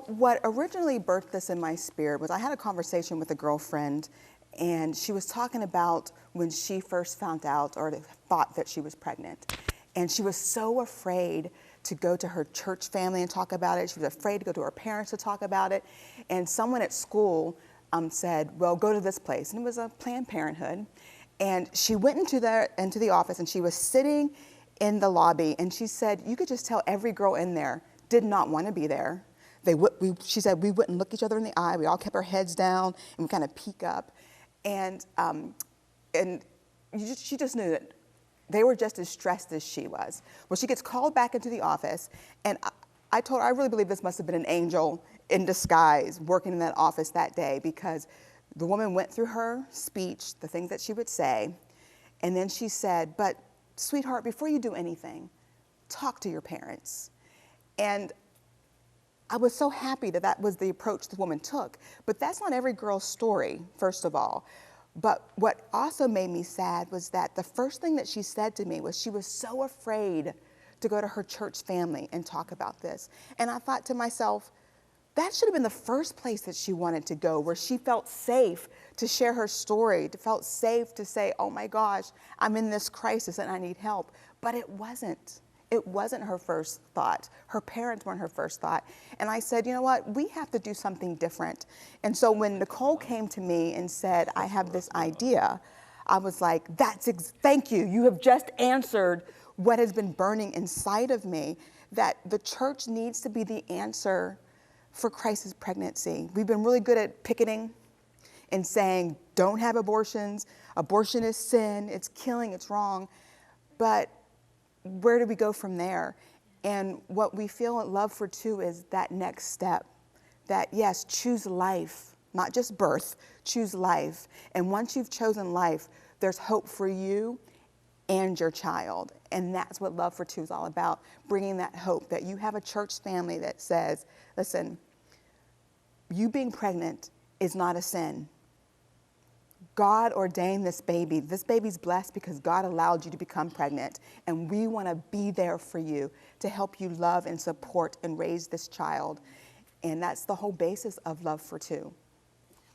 Well, what originally birthed this in my spirit was I had a conversation with a girlfriend, and she was talking about when she first found out or thought that she was pregnant. And she was so afraid to go to her church family and talk about it. She was afraid to go to her parents to talk about it. And someone at school said, well, go to this place. And it was a Planned Parenthood. And she went into the office, and she was sitting in the lobby, and she said, you could just tell every girl in there did not want to be there. She said we wouldn't look each other in the eye. We all kept our heads down and we kind of peek up. And she just knew that they were just as stressed as she was. Well, she gets called back into the office, and I told her I really believe this must have been an angel in disguise working in that office that day, because the woman went through her speech, the things that she would say, and then she said, but sweetheart, before you do anything, talk to your parents. And I was so happy that that was the approach the woman took. But that's not every girl's story, first of all. But what also made me sad was that the first thing that she said to me was she was so afraid to go to her church family and talk about this. And I thought to myself, that should have been the first place that she wanted to go, where she felt safe to share her story, felt safe to say, oh my gosh, I'm in this crisis and I need help. But it wasn't. It wasn't her first thought. Her parents weren't her first thought. And I said, you know what, we have to do something different. And so when Nicole came to me and said, I have this idea, I was like, thank you. You have just answered what has been burning inside of me, that the church needs to be the answer for crisis pregnancy. We've been really good at picketing and saying, don't have abortions. Abortion is sin. It's killing. It's wrong. But where do we go from there? And what we feel at Love for Two is that next step, that yes, choose life, not just birth, choose life. And once you've chosen life, there's hope for you and your child. And that's what Love for Two is all about, bringing that hope, that you have a church family that says, listen, you being pregnant is not a sin. God ordained this baby. This baby's blessed because God allowed you to become pregnant. And we want to be there for you to help you love and support and raise this child. And that's the whole basis of Love for Two.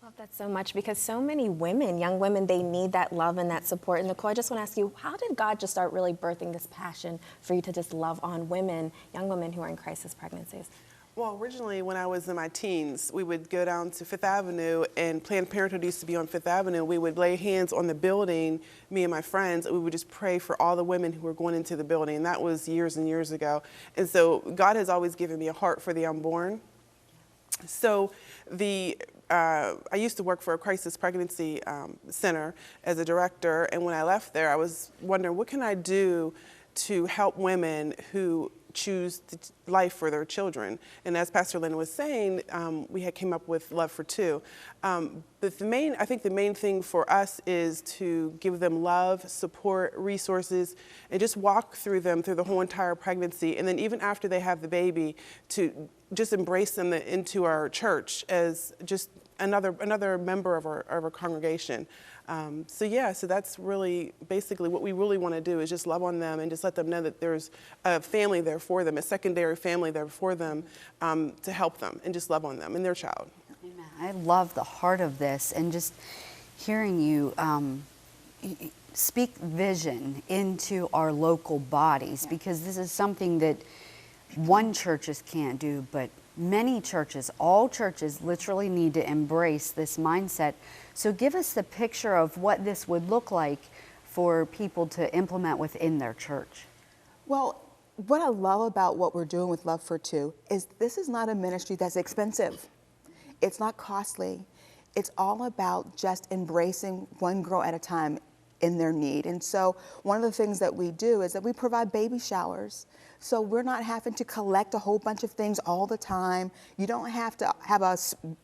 I love that so much, because so many women, young women, they need that love and that support. And Nicole, I just want to ask you, how did God just start really birthing this passion for you to just love on women, young women who are in crisis pregnancies? Well, originally when I was in my teens, we would go down to Fifth Avenue, and Planned Parenthood used to be on Fifth Avenue. We would lay hands on the building, me and my friends, and we would just pray for all the women who were going into the building. And that was years and years ago. And so God has always given me a heart for the unborn. So I used to work for a crisis pregnancy center as a director, and when I left there, I was wondering, what can I do to help women who choose life for their children? And as Pastor Lynne was saying, we had came up with Love for Two. But I think the main thing for us is to give them love, support, resources, and just walk through them through the whole entire pregnancy. And then even after they have the baby, to just embrace them into our church as just another member of our congregation. So that's really basically what we really want to do, is just love on them and just let them know that there's a family there for them, a secondary family there for them, to help them and just love on them and their child. Amen. I love the heart of this, and just hearing you speak vision into our local bodies, because this is something that one churches can't do, but many churches, all churches literally need to embrace this mindset. So give us the picture of what this would look like for people to implement within their church. Well, what I love about what we're doing with Love for Two is this is not a ministry that's expensive. It's not costly. It's all about just embracing one girl at a time in their need. And so one of the things that we do is that we provide baby showers. So we're not having to collect a whole bunch of things all the time. You don't have to have a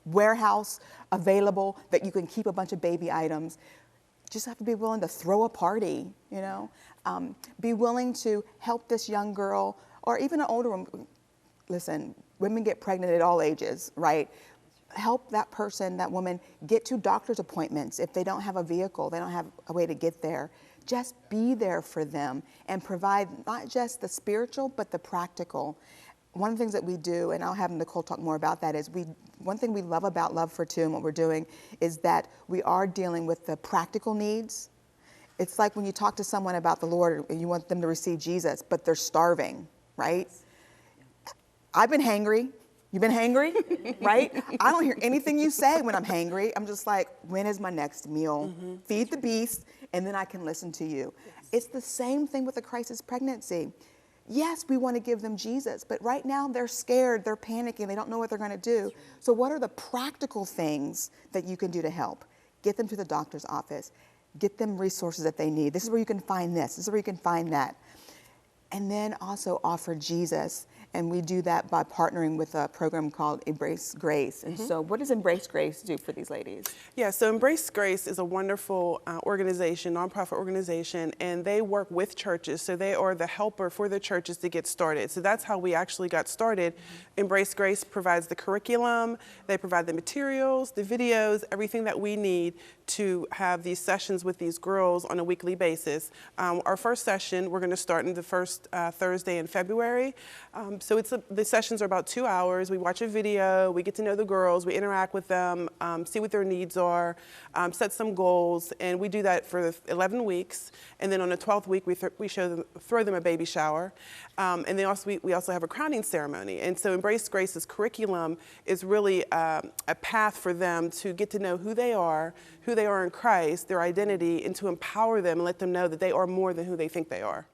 warehouse available that you can keep a bunch of baby items. Just have to be willing to throw a party, you know. Be willing to help this young girl, or even an older woman. Listen, women get pregnant at all ages, right? Help that person, that woman, get to doctor's appointments. If they don't have a vehicle, they don't have a way to get there. Just be there for them and provide not just the spiritual, but the practical. one of the things that we do, and I'll have Nicole talk more about that, is one thing we love about Love for Two and what we're doing is that we are dealing with the practical needs. It's like when you talk to someone about the Lord and you want them to receive Jesus, but they're starving, right? I've been hangry. You've been hangry, right? I don't hear anything you say when I'm hangry. I'm just like, when is my next meal? Feed the beast, and then I can listen to you. Yes. It's the same thing with a crisis pregnancy. Yes, we want to give them Jesus, but right now they're scared, they're panicking, they don't know what they're going to do. So what are the practical things that you can do to help? Get them to the doctor's office. Get them resources that they need. This is where you can find this. This is where you can find that. And then also offer Jesus. And we do that by partnering with a program called Embrace Grace. And so what does Embrace Grace do for these ladies? Yeah, so Embrace Grace is a wonderful organization, nonprofit organization, and they work with churches. So they are the helper for the churches to get started. So that's how we actually got started. Embrace Grace provides the curriculum, they provide the materials, the videos, everything that we need to have these sessions with these girls on a weekly basis. Our first session, we're going to start in the first Thursday in February. So the sessions are about 2 hours. We watch a video, we get to know the girls, we interact with them, see what their needs are, set some goals, and we do that for 11 weeks. And then on the 12th week, we throw them a baby shower. And then we also have a crowning ceremony. And so Embrace Grace's curriculum is really a path for them to get to know who they are in Christ, their identity, and to empower them and let them know that they are more than who they think they are.